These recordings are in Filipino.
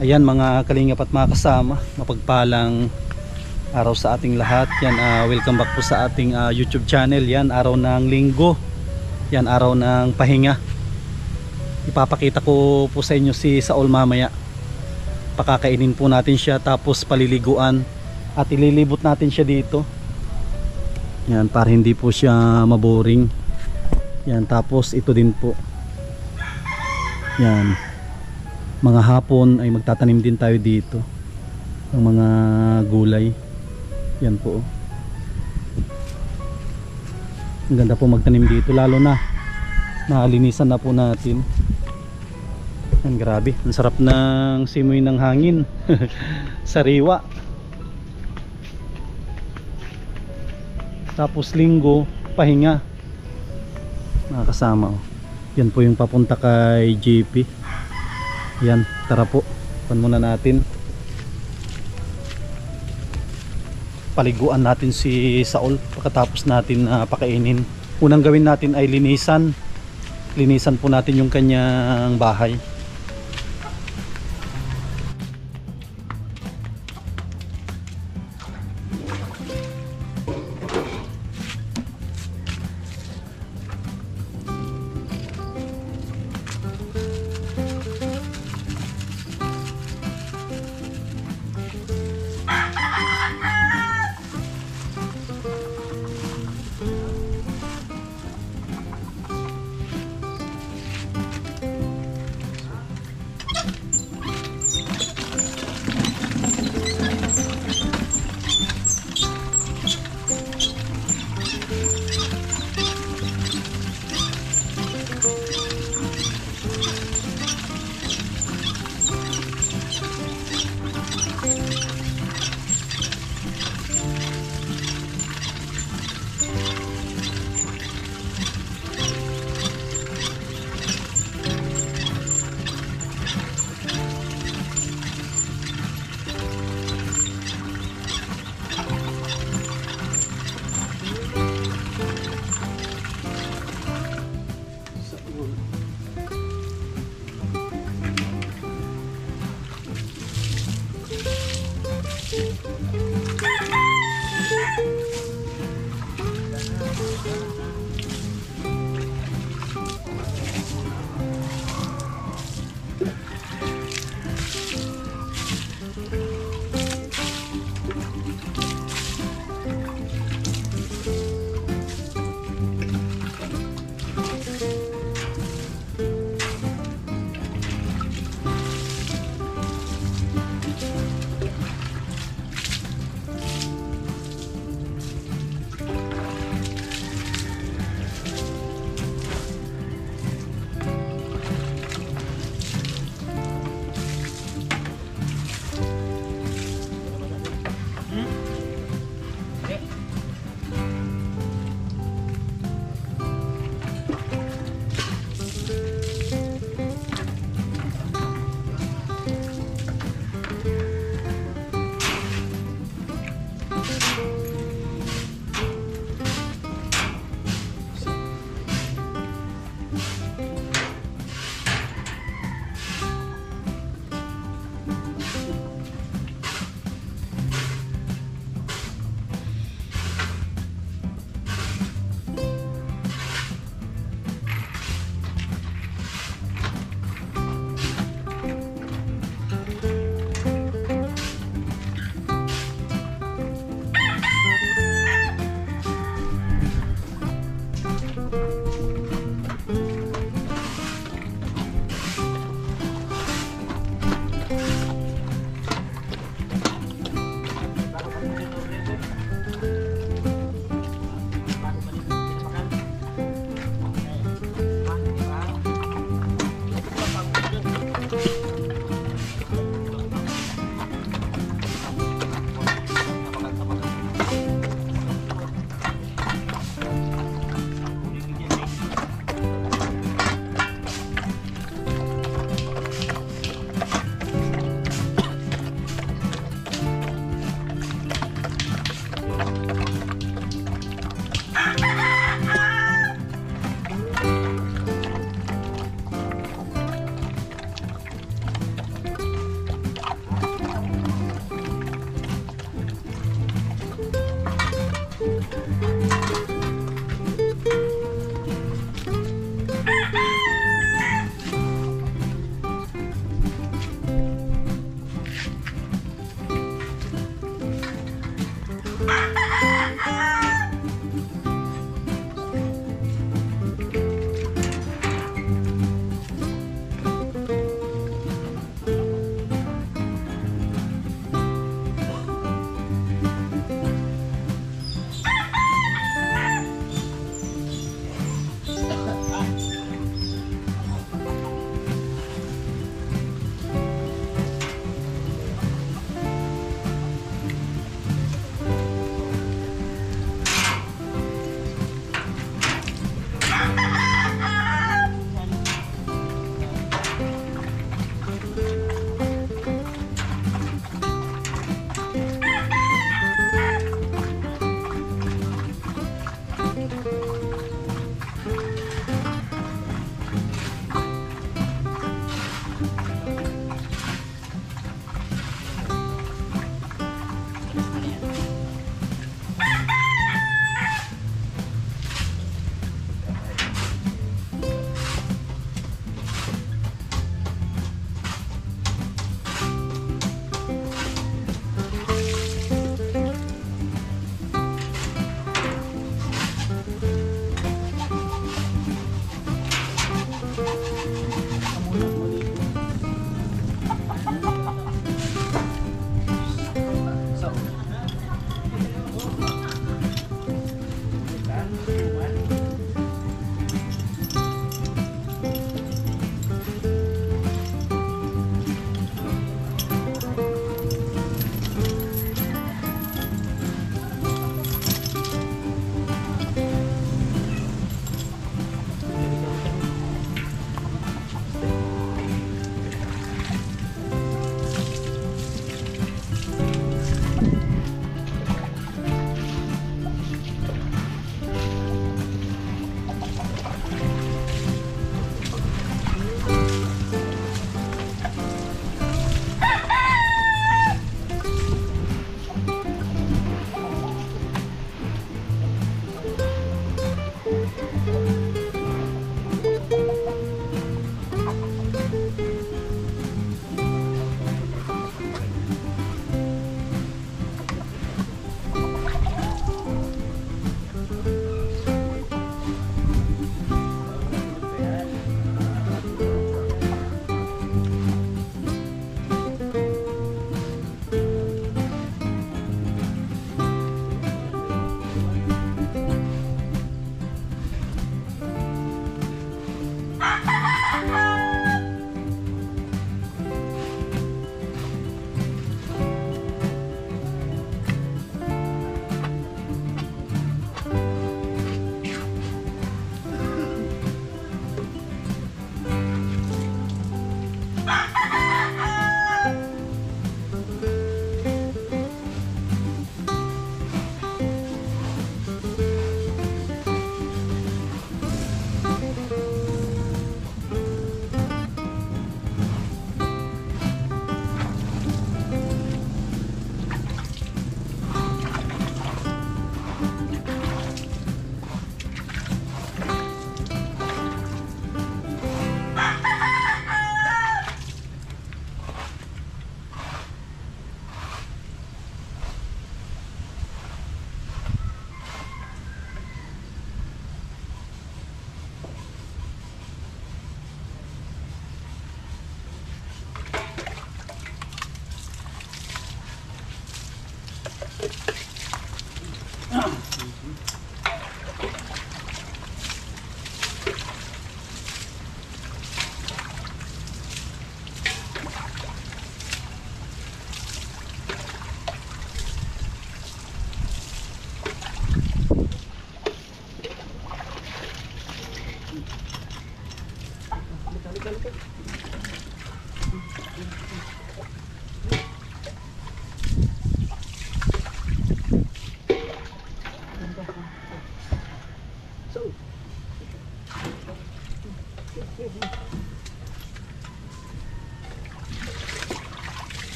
Ayan mga kalingap at mga kasama, mapagpalang araw sa ating lahat. Yan, welcome back po sa ating YouTube channel. Yan, araw ng linggo. Yan, araw ng pahinga. Ipapakita ko po sa inyo si Saul mamaya. Pakakainin po natin siya, tapos paliliguan at ililibot natin siya dito. Yan, para hindi po siya maboring. Yan, tapos ito din po. Yan, mga hapon ay magtatanim din tayo dito ng mga gulay. Yan po. Ang ganda po magtanim dito, lalo na nalinisan na po natin. Yan, grabe, ang sarap ng simoy ng hangin. Sariwa. Tapos linggo, pahinga. Mga kasama, oh. Yan po yung papunta kay JP. Yan, tara po. Pan muna natin. Paliguan natin si Saul pagkatapos natin pakainin. Unang gawin natin ay linisan. Linisan po natin yung kanyang bahay.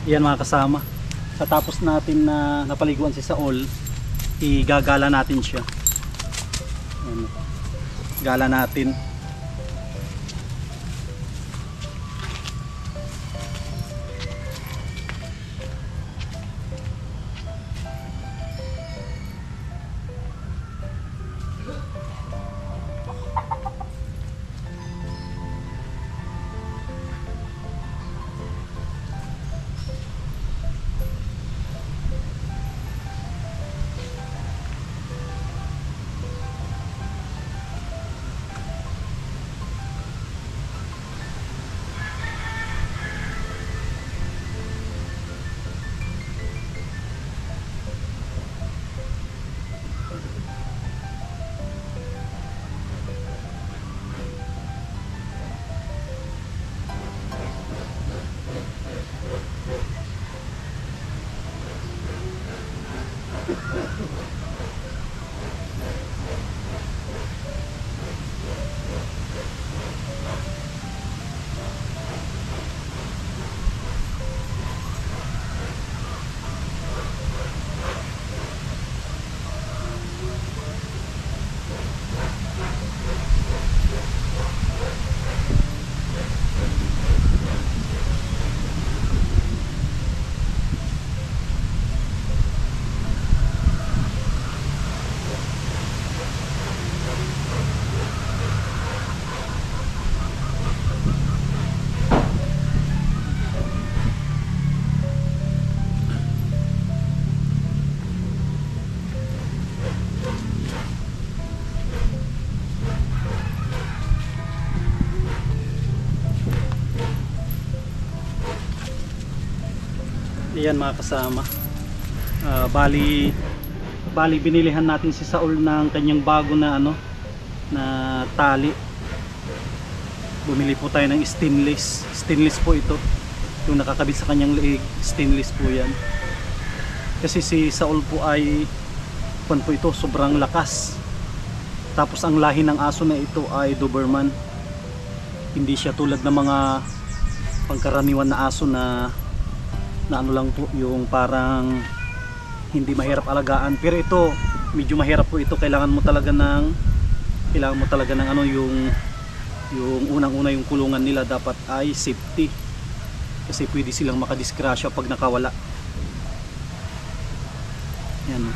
Yan mga kasama, katapos natin na napaliguan si Saul, igagala natin siya. Ayan. Gala natin. Ayan mga kasama, bali binilihan natin si Saul ng kanyang bago na na tali. Bumili po tayo ng stainless po ito, yung nakakabit sa kanyang leeg, stainless po yan. Kasi si Saul po ay po ito, sobrang lakas. Tapos ang lahi ng aso na ito ay Doberman. Hindi siya tulad ng mga pangkaraniwan na aso na ano lang po, yung parang hindi mahirap alagaan. Pero ito medyo mahirap po ito. Kailangan mo talaga ng yung unang-una yung kulungan nila dapat ay safety, kasi pwede silang makadisgrasya pag nakawala. Yan.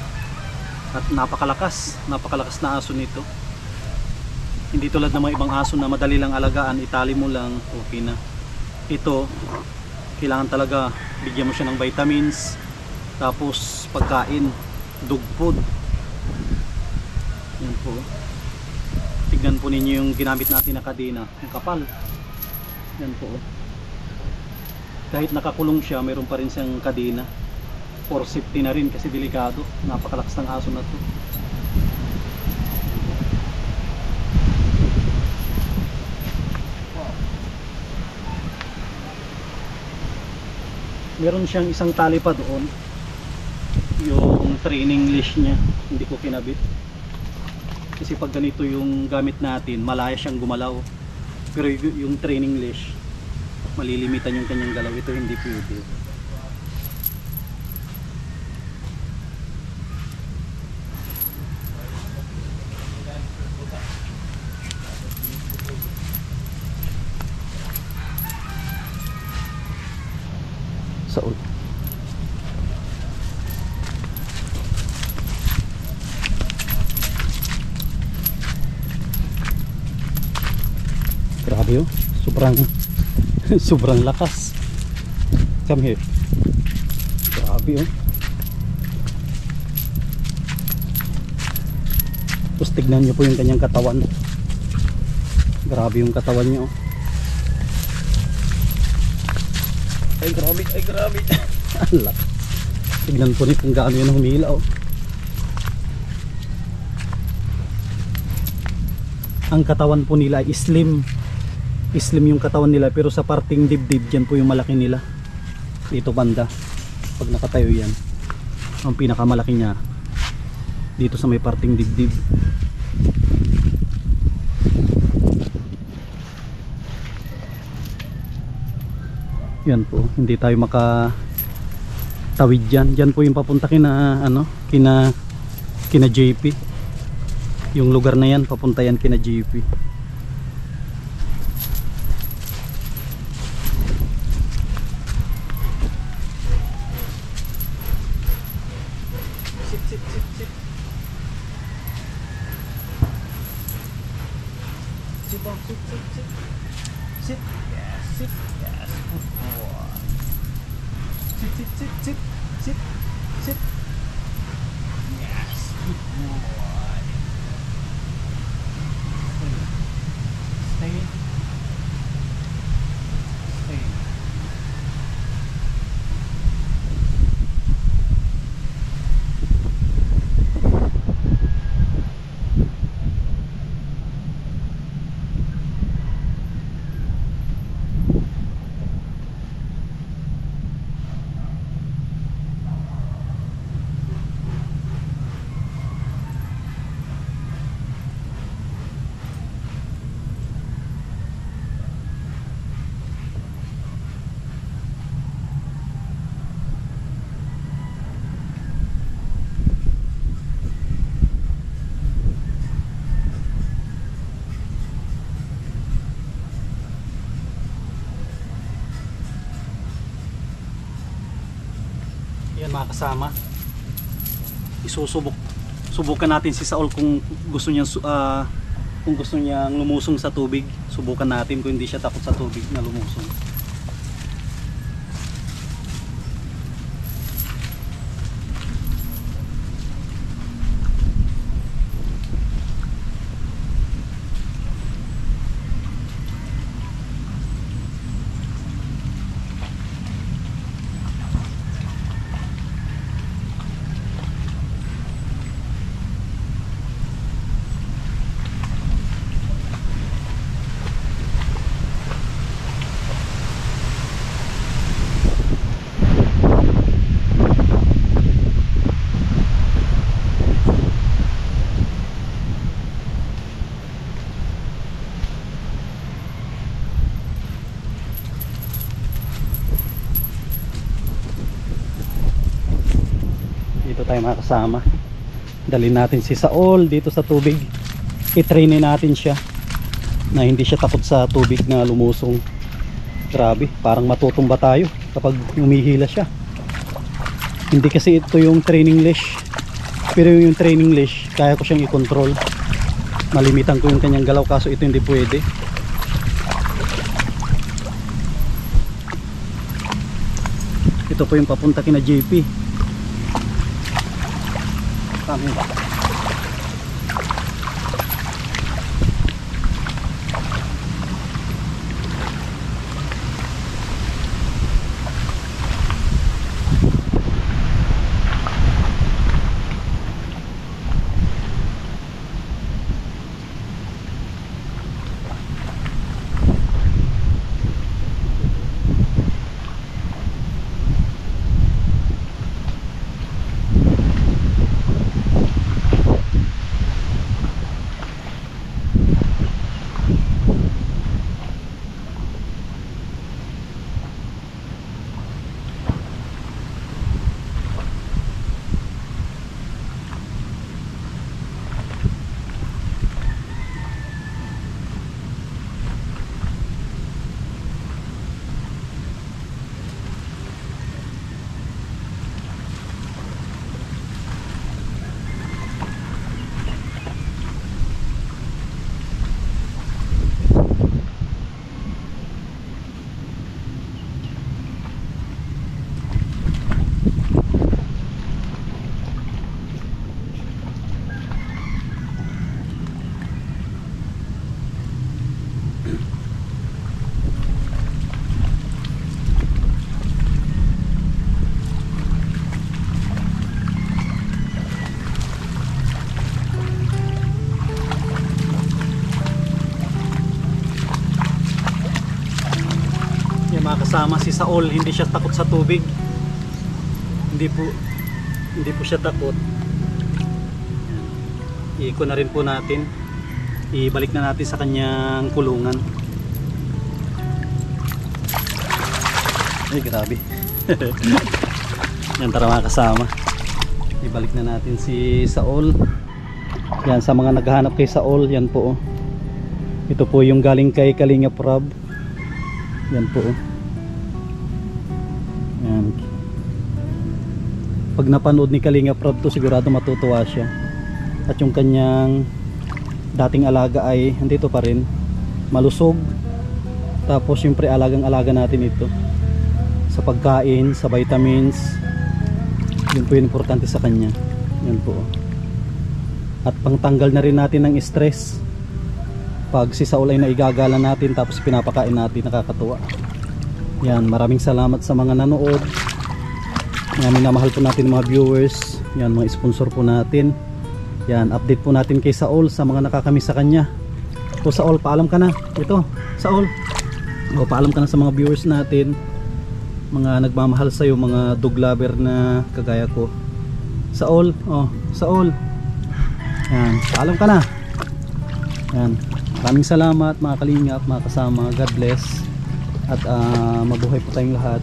At napakalakas na aso nito. Hindi tulad ng mga ibang aso na madali lang alagaan, itali mo lang, okay na. Ito kailangan talaga bigyan mo siya ng vitamins, tapos pagkain, dog food. Yan po. Tignan po ninyo yung ginamit natin na kadena, yung kapal. Yan po. Kahit nakakulong siya, mayroon pa rin siyang kadena for safety na rin, kasi delikado. Napakalakas ng aso na to. Meron siyang isang tali pa doon, yung training leash niya, hindi ko kinabit. Kasi pag ganito yung gamit natin, malaya siyang gumalaw. Pero yung training leash, malilimitan yung kanyang galaw. Ito hindi pwede. Saul. Grabe oh, sobrang sobrang lakas. Come here. Grabe oh. Tapos tignan nyo po yung kanyang katawan. Grabe yung katawan niya oh. Ay grabe, ay grabe. Alak. Tignan po rin kung gaano yun humila oh. Ang katawan po nila ay slim. Slim yung katawan nila, pero sa parting dibdib dyan po yung malaki nila. Dito banda, pag nakatayo yan, ang pinakamalaki niya dito sa may parting dibdib. Yan po, hindi tayo makatawid dyan. Dyan po yung papunta kina ano, kina JP. Yung lugar na yan papunta yan kina JP. Sit. Yes, sit. Yes. Good boy. Sit. Yes, good boy. Stay. Yan mga kasama, subukan natin si Saul kung gusto niyang lumusong sa tubig. Subukan natin kung hindi siya takot sa tubig na lumusong. Tayo mga kasama, dalhin natin si Saul dito sa tubig, i-trainin natin siya na hindi siya takot sa tubig na lumusong. Grabe, parang matutumba tayo kapag humihila siya. Hindi kasi ito yung training leash, pero yung training leash kaya ko siyang i-control, malimitan ko yung kanyang galaw, kaso ito hindi pwede. Ito po yung papunta kina JP. Kami ba? mga kasama, si Saul hindi siya takot sa tubig. Hindi po siya takot. Iiko na rin po natin. Ibalik na natin sa kanyang kulungan. Ay grabe. Yan, tara mga kasama, ibalik na natin si Saul. Yan, sa mga naghahanap kay Saul, yan po. Ito po yung galing kay Kalingap Rob. Yan po. Yan. Pag napanood ni Kalingap Rob to, sigurado matutuwa siya. At yung kanyang dating alaga ay andito pa rin, malusog. Tapos syempre alagang-alaga natin ito sa pagkain, sa vitamins. Yun po yung importante sa kanya. Yan po. At pangtanggal na rin natin ng stress pag si Saul ay naigagala natin tapos pinapakain natin, nakakatuwa. Yan, maraming salamat sa mga nanood. Yan, minamahal po natin mga viewers. Yan, mga sponsor po natin. Yan, update po natin kay Saul sa mga nakakamiss sa kanya. O Saul, paalam ka na. Ito, Saul. O, paalam ka na sa mga viewers natin, mga nagmamahal sa'yo, mga dog lover na kagaya ko. Saul, oh, Saul. Yan, paalam ka na. Yan, maraming salamat mga kalingap, mga kasama. God bless. At mabuhay po tayong lahat.